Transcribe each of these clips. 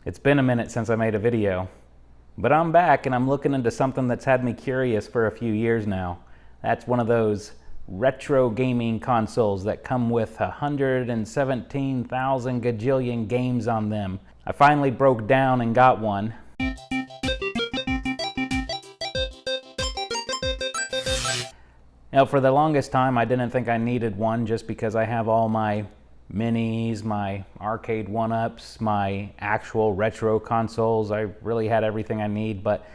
It's been a minute since I made a video, but I'm back and I'm looking into something that's had me curious for a few years now. That's one of those retro gaming consoles that come with 117,000 gajillion games on them. I finally broke down and got one. Now, for the longest time, I didn't think I needed one just because I have all my minis, my arcade one-ups, my actual retro consoles. I really had everything I need, but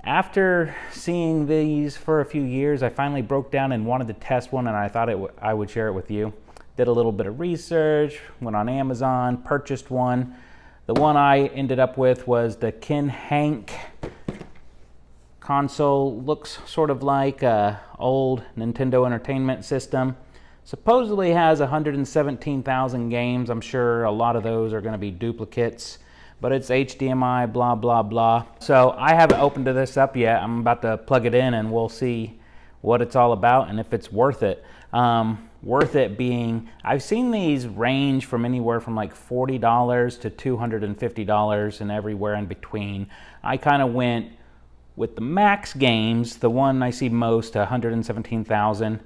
after seeing these for a few years, I finally broke down and wanted to test one, and I thought I would share it with you. Did a little bit of research, went on Amazon, purchased one. The one I ended up with was the Kinhank console. Looks sort of like an old Nintendo Entertainment System. Supposedly has 117,000 games. I'm sure a lot of those are going to be duplicates, but it's HDMI, blah, blah, blah. So I haven't opened this up yet. I'm about to plug it in and we'll see what it's all about and if it's worth it. Worth it being, I've seen these range from anywhere from like $40 to $250 and everywhere in between. I kind of went with the max games, the one I see most, 117,000.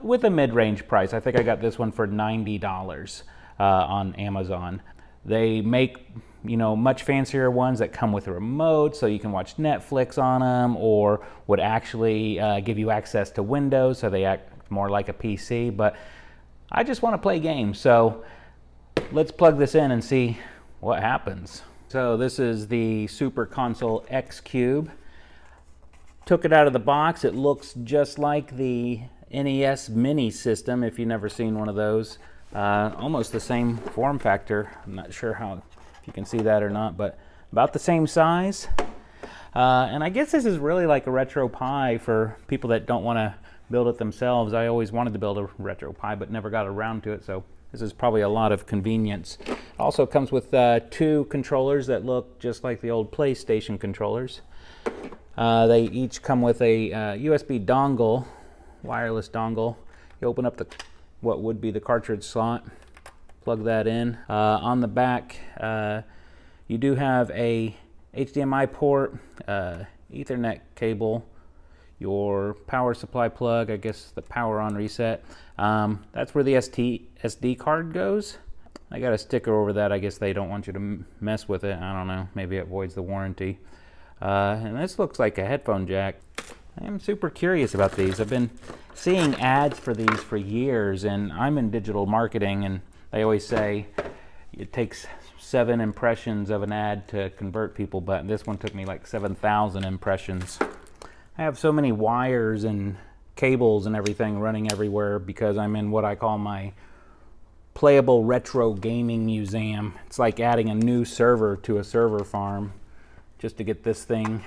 With a mid-range price. I think I got this one for $90 on Amazon. They make, much fancier ones that come with a remote so you can watch Netflix on them, or would actually give you access to Windows so they act more like a PC. But I just want to play games, so let's plug this in and see what happens. So this is the Super Console X Cube. Took it out of the box. It looks just like the NES Mini system, if you've never seen one of those. Almost the same form factor. I'm not sure if you can see that or not, but about the same size. And I guess this is really like a retro Pi for people that don't want to build it themselves. I always wanted to build a retro Pi, but never got around to it, so this is probably a lot of convenience. It also comes with two controllers that look just like the old PlayStation controllers. They each come with a USB dongle, wireless dongle. You open up what would be the cartridge slot, plug that in. On the back, you do have a HDMI port, Ethernet cable, your power supply plug, I guess the power on reset. That's where the SD card goes. I got a sticker over that. I guess they don't want you to mess with it. I don't know, maybe it voids the warranty. And this looks like a headphone jack. I am super curious about these. I've been seeing ads for these for years, and I'm in digital marketing, and they always say it takes 7 impressions of an ad to convert people, but this one took me like 7,000 impressions. I have so many wires and cables and everything running everywhere because I'm in what I call my playable retro gaming museum. It's like adding a new server to a server farm just to get this thing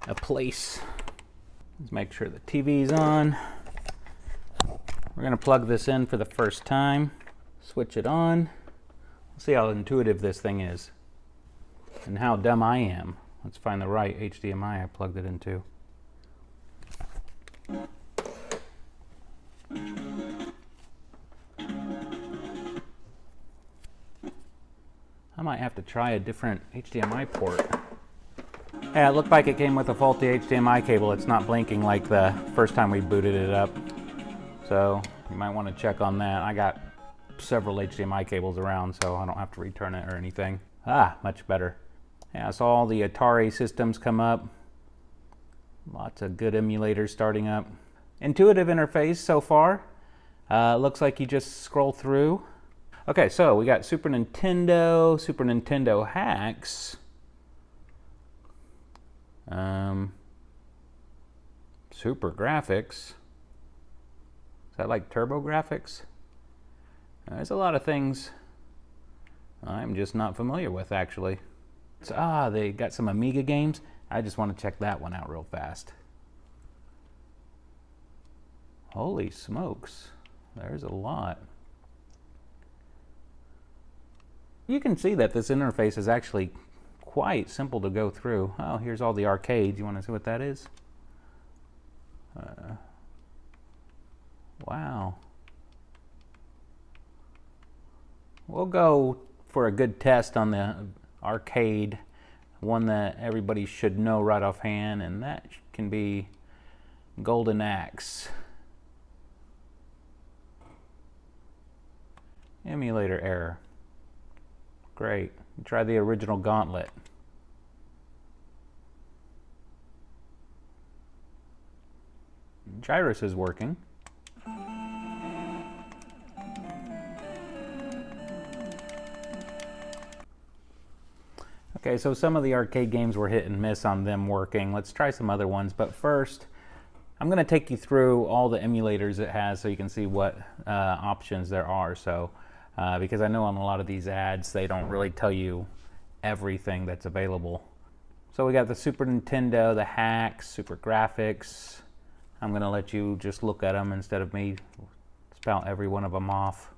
a place. Let's make sure the TV's on. We're going to plug this in for the first time. Switch it on. Let's see how intuitive this thing is and how dumb I am. Let's find the right HDMI I plugged it into. I might have to try a different HDMI port. Yeah, it looked like it came with a faulty HDMI cable. It's not blinking like the first time we booted it up. So you might want to check on that. I got several HDMI cables around, so I don't have to return it or anything. Much better. Yeah, so all the Atari systems come up. Lots of good emulators starting up. Intuitive interface so far. Looks like you just scroll through. Okay, so we got Super Nintendo hacks. Super graphics. Is that like turbo graphics? There's a lot of things I'm just not familiar with, actually. So, they got some Amiga games. I just want to check that one out real fast. Holy smokes, there's a lot. You can see that this interface is actually quite simple to go through. Oh, here's all the arcades. You want to see what that is? Wow. We'll go for a good test on the arcade, one that everybody should know right offhand, and that can be Golden Axe. Emulator error. Great. Try the original Gauntlet. Gyrus is working. Okay, so some of the arcade games were hit and miss on them working. Let's try some other ones, but first I'm going to take you through all the emulators it has so you can see what options there are. So because I know on a lot of these ads they don't really tell you everything that's available. So we got the Super Nintendo, the hacks, Super Graphics. I'm going to let you just look at them instead of me spout every one of them off.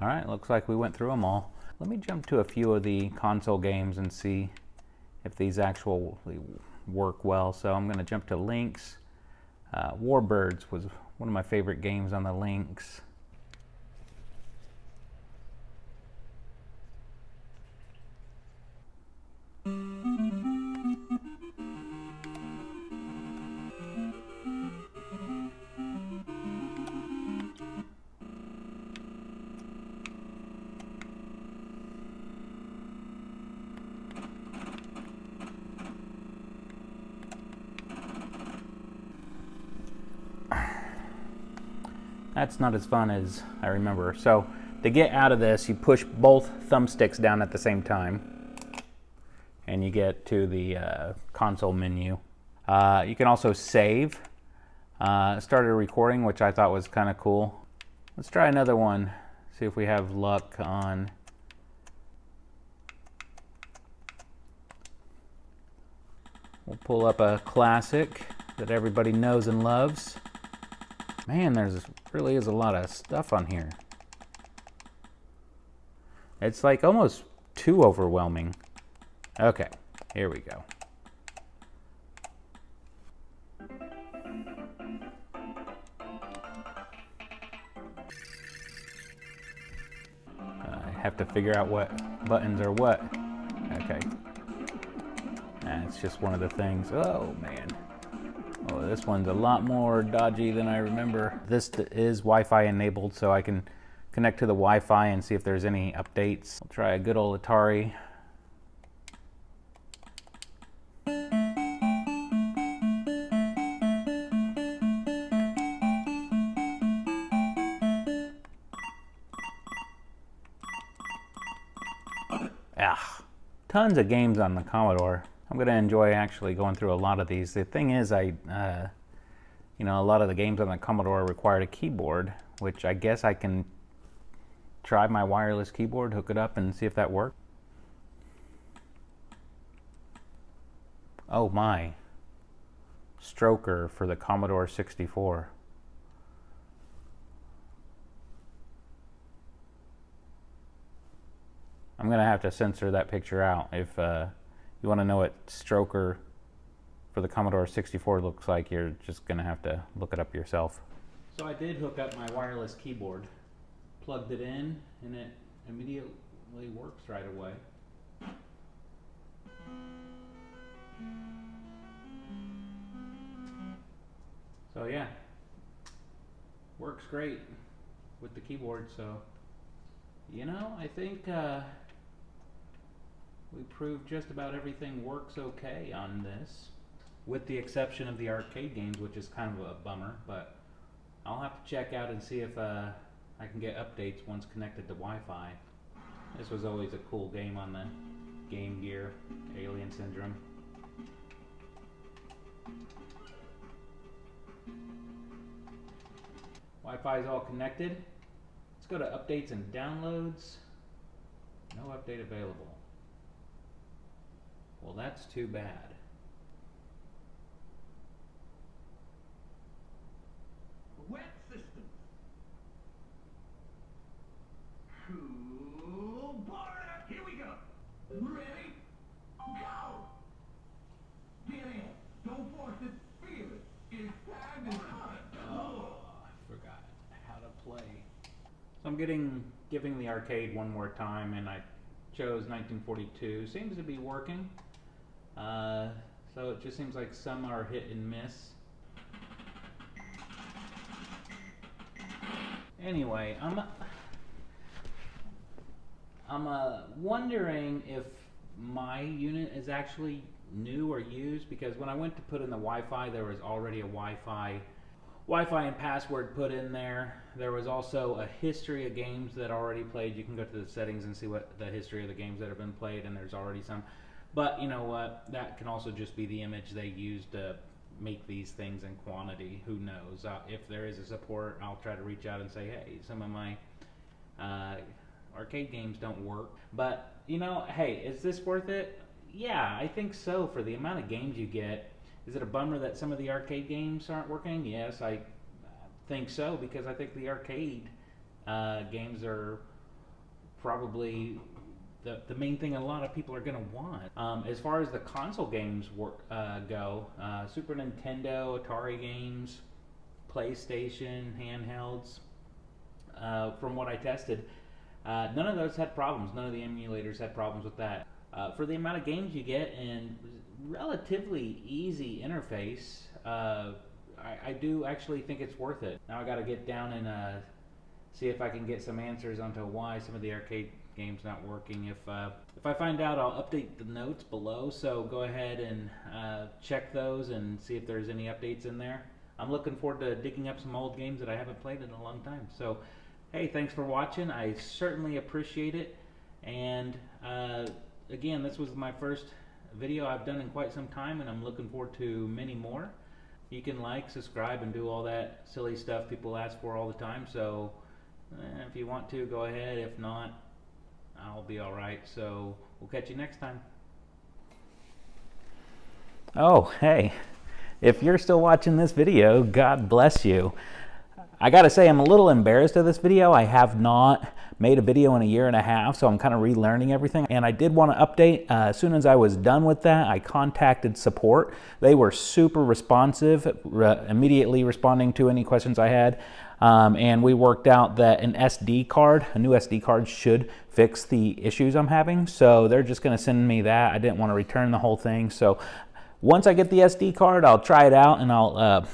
All right, looks like we went through them all. Let me jump to a few of the console games and see if these actually work well. So I'm going to jump to Lynx. Warbirds was one of my favorite games on the Lynx. That's not as fun as I remember. So to get out of this, you push both thumbsticks down at the same time and you get to the console menu. You can also save. Started recording, which I thought was kind of cool. Let's try another one, see if we have luck on. We'll pull up a classic that everybody knows and loves. Man, there's really is a lot of stuff on here. It's like almost too overwhelming. Okay, here we go. I have to figure out what buttons are what. Okay. It's just one of the things. Oh, man. Oh, this one's a lot more dodgy than I remember. This is Wi-Fi enabled, so I can connect to the Wi-Fi and see if there's any updates. I'll try a good old Atari. Tons of games on the Commodore. I'm going to enjoy actually going through a lot of these. The thing is, you know, a lot of the games on the Commodore required a keyboard, which I guess I can try my wireless keyboard, hook it up, and see if that works. Oh my. Stroker for the Commodore 64. I'm going to have to censor that picture out. If you want to know what Stroker for the Commodore 64 looks like, you're just going to have to look it up yourself. So I did hook up my wireless keyboard, plugged it in, and it immediately works right away. So yeah, works great with the keyboard. So, you know, I think we proved just about everything works okay on this, with the exception of the arcade games, which is kind of a bummer, but I'll have to check out and see if I can get updates once connected to Wi-Fi. This was always a cool game on the Game Gear, Alien Syndrome. Wi-Fi is all connected. Let's go to updates and downloads. No update available. Well, that's too bad. Wet systems. Who Ready? Go! Get in. Don't force it. Feel it. It's time to hunt. Oh, I forgot how to play. So I'm giving the arcade one more time, and I chose 1942. Seems to be working. So it just seems like some are hit and miss. Anyway, I'm wondering if my unit is actually new or used, because when I went to put in the Wi-Fi, there was already a Wi-Fi and password put in there. There was also a history of games that already played. You can go to the settings and see what the history of the games that have been played, and there's already some. But you know what? That can also just be the image they used to make these things in quantity. Who knows? If there is a support, I'll try to reach out and say, hey, some of my arcade games don't work. But, you know, hey, is this worth it? Yeah, I think so for the amount of games you get. Is it a bummer that some of the arcade games aren't working? Yes, I think so, because I think the arcade games are probably the main thing a lot of people are going to want. As far as the console games go, Super Nintendo, Atari games, PlayStation, handhelds, from what I tested, none of those had problems. None of the emulators had problems with that. For the amount of games you get and relatively easy interface, I do actually think it's worth it. Now I got to get down and see if I can get some answers onto why some of the arcade games not working. If I find out, I'll update the notes below, so go ahead and check those and see if there's any updates in there. I'm looking forward to digging up some old games that I haven't played in a long time. So hey, thanks for watching. I certainly appreciate it. And again, this was my first video I've done in quite some time, and I'm looking forward to many more. You can like, subscribe, and do all that silly stuff people ask for all the time. So if you want to, go ahead. If not, I'll be all right. So we'll catch you next time. Oh, hey, if you're still watching this video, God bless you. I gotta say, I'm a little embarrassed of this video. I have not made a video in a year and a half, so I'm kind of relearning everything. And I did want to update. As soon as I was done with that, I contacted support. They were super responsive, immediately responding to any questions I had. And we worked out that a new SD card should fix the issues I'm having. So they're just gonna send me that. I didn't want to return the whole thing. So once I get the SD card, I'll try it out, and I'll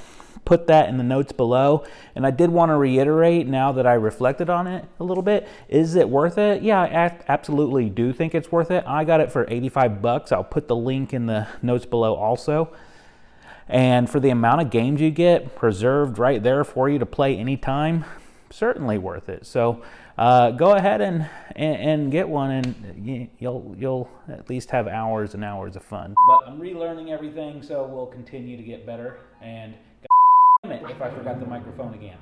put that in the notes below. And I did want to reiterate, now that I reflected on it a little bit, is it worth it? Yeah, I absolutely do think it's worth it. I got it for 85 bucks. I'll put the link in the notes below also. And for the amount of games you get preserved right there for you to play anytime, certainly worth it. So go ahead and get one, and you'll at least have hours and hours of fun. But I'm relearning everything, so we'll continue to get better. And damn it if I forgot the microphone again.